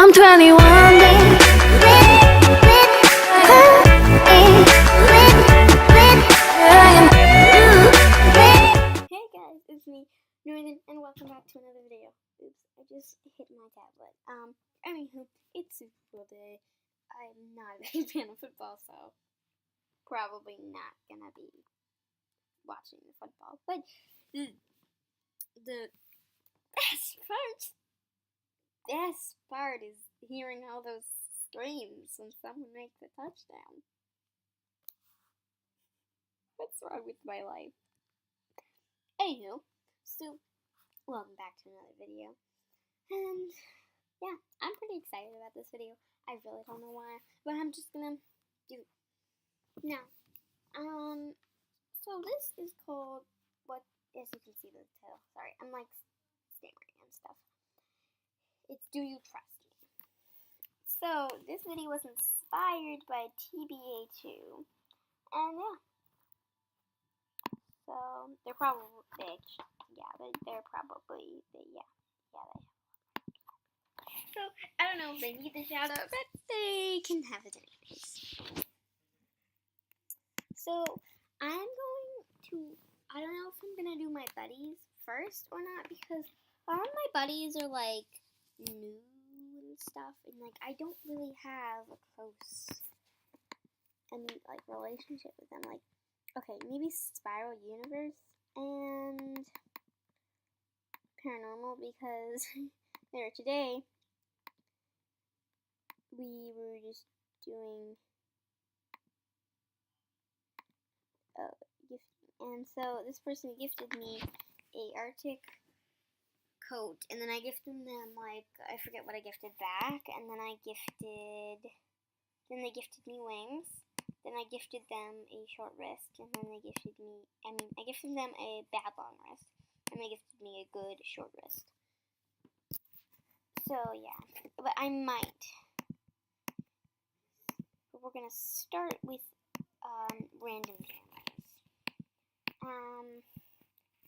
I'm 21 days. Hey guys, it's me, Northern, and welcome back to another video. Oops, I just hit my tablet. Anywho, it's Super Bowl day. I'm not a big fan of football, so probably not gonna be watching the football. But the best part is hearing all those screams when someone makes a touchdown. What's wrong with my life? Anywho, so welcome back to another video. And yeah, I'm pretty excited about this video. I really don't know why, but I'm just gonna do it. Now, so this is called what, as you can see the title, sorry, I'm like stammering and stuff. It's Do You Trust Me? So, this video was inspired by TBA2, and yeah. So, they're probably, they're probably, they. So, I don't know if they need the shout out, but they can have it anyways. So, I'm going to, I don't know if I'm going to do my buddies first or not, because all of my buddies are like new and stuff, and like I don't really have a close like relationship with them. Like, okay, maybe Spiral Universe and Paranormal, because there today we were just doing gifting, and so this person gifted me a Arctic coat, and then I gifted them, like, I forget what I gifted back, and then they gifted me wings, then I gifted them a short wrist, and then I gifted them a bad long wrist, and they gifted me a good short wrist. So yeah, but I might. But we're gonna start with random cameras.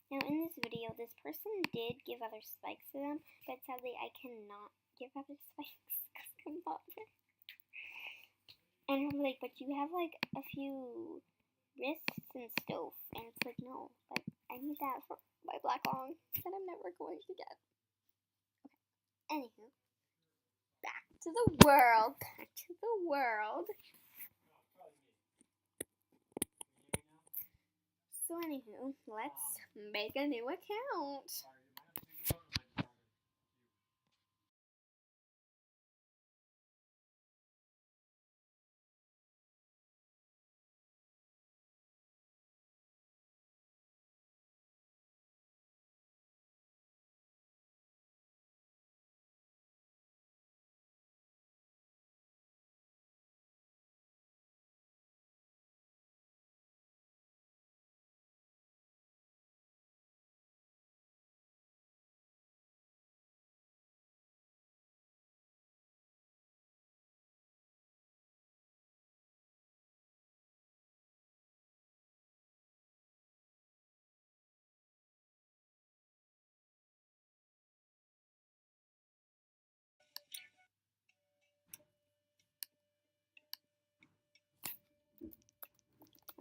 Now in this video, this person did give other spikes to them, but sadly I cannot give other spikes because I'm not there. And I'm like, but you have like a few wrists and stuff, and it's like, no, but I need that for my black long that I'm never going to get. Okay, anywho, back to the world. So anywho, let's make a new account.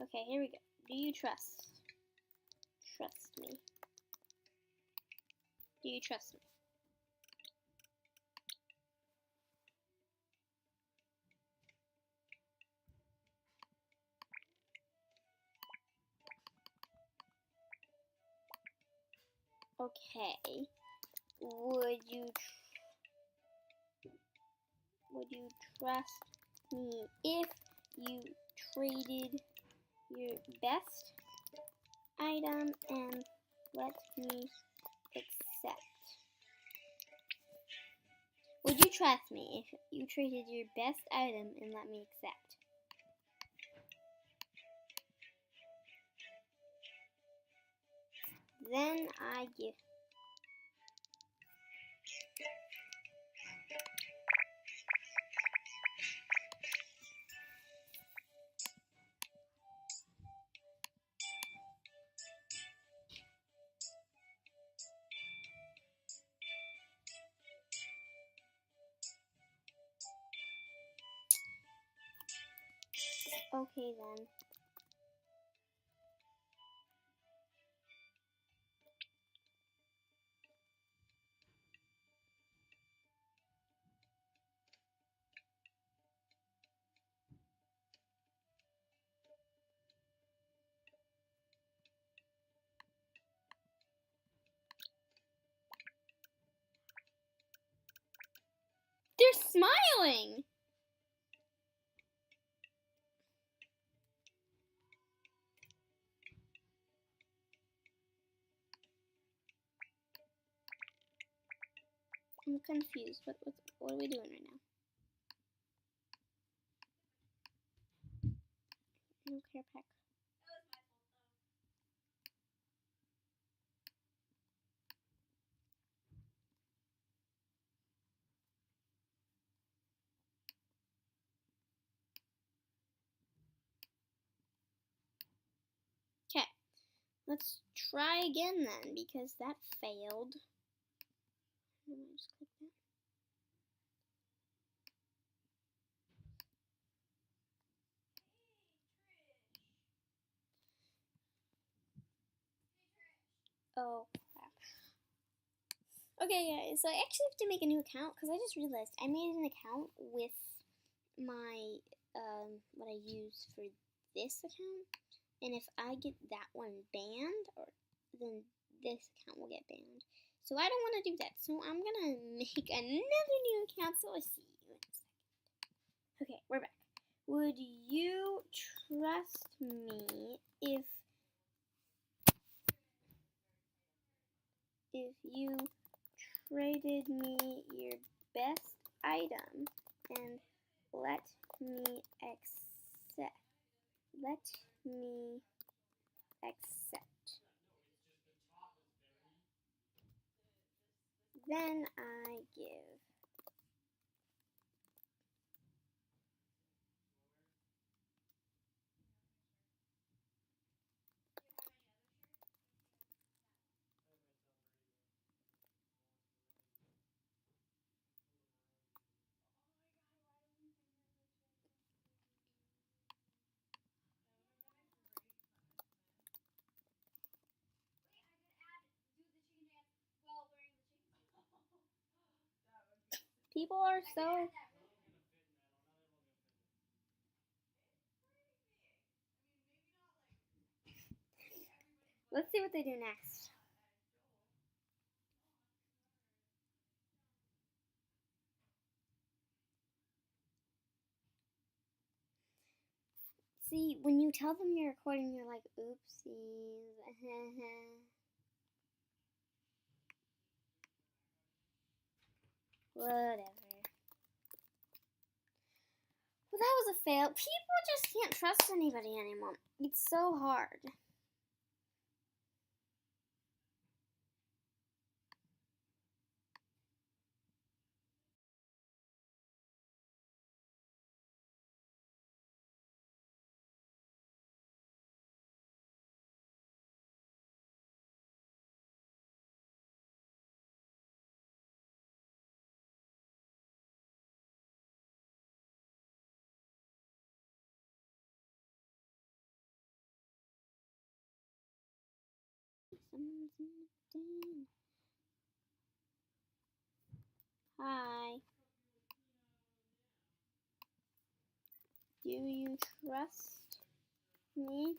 Okay, here we go. Do you trust me? Do you trust me? Okay. Would you trust me if you traded your best item and let me accept? Would you trust me if you traded your best item and let me accept? Then I give. Okay then. They're smiling! I'm confused. What are we doing right now? No care pack. Okay. Let's try again then, because that failed. Just click that. Oh, crap. Okay, guys, so I actually have to make a new account, because I just realized I made an account with my, what I use for this account, and if I get that one banned, then this account will get banned. So I don't want to do that, so I'm gonna make another new account, so I'll see you in a second. Okay, we're back. Would you trust me if you traded me your best item and let me accept? Then I give. People are so. Let's see what they do next. See, when you tell them you're recording, you're like, oopsies. Whatever. Well, that was a fail. People just can't trust anybody anymore. It's so hard. Hi. Do you trust me?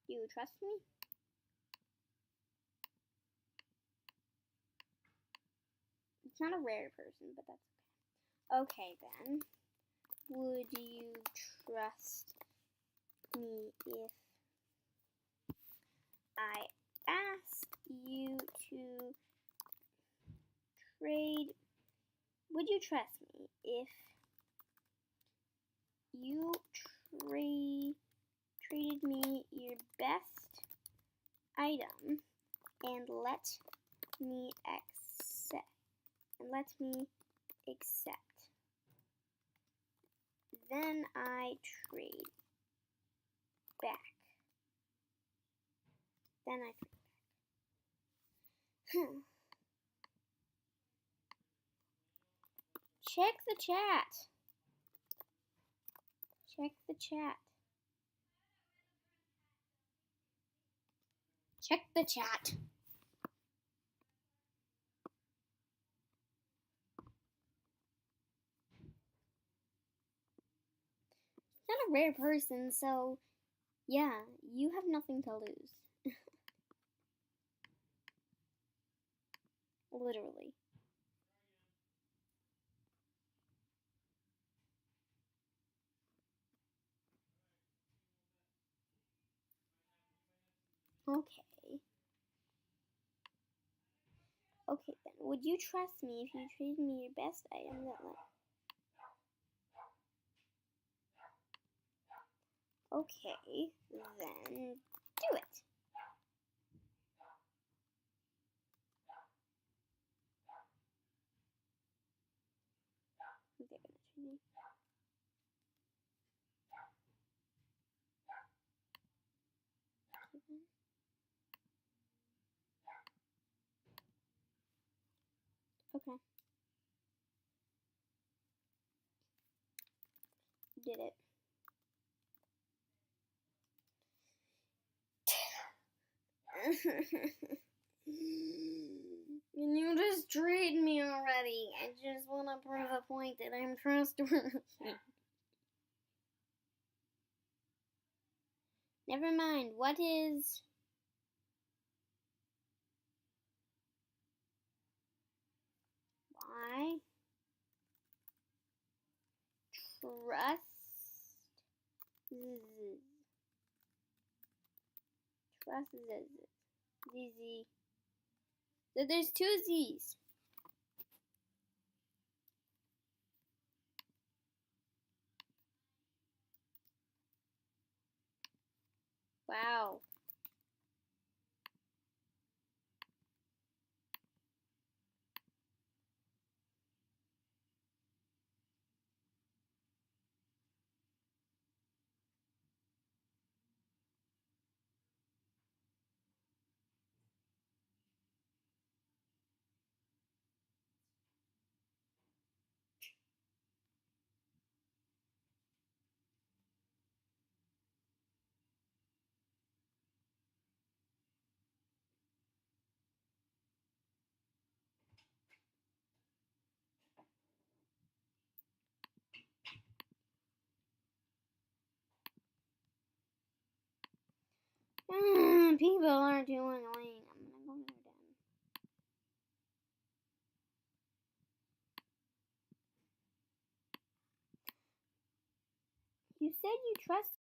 Do you trust me? It's not a rare person, but that's okay. Okay then. Would you trust me if I ask you to trade? Would you trust me if you traded me your best item and let me accept? Then I trade back. Check the chat. Check the chat. Check the chat. Not a rare person, so yeah, you have nothing to lose. Literally. Okay. Okay then, would you trust me if you traded me your best item that like... Okay, then do it. They're gonna trade me. Okay. Did it. Can you just trade me already? I just want to prove a point that I'm trustworthy. Never mind. What is... Why? Trust... Trust ZZ. So there's two Z's. Wow. People are too annoying. I'm gonna go there then. You said you trust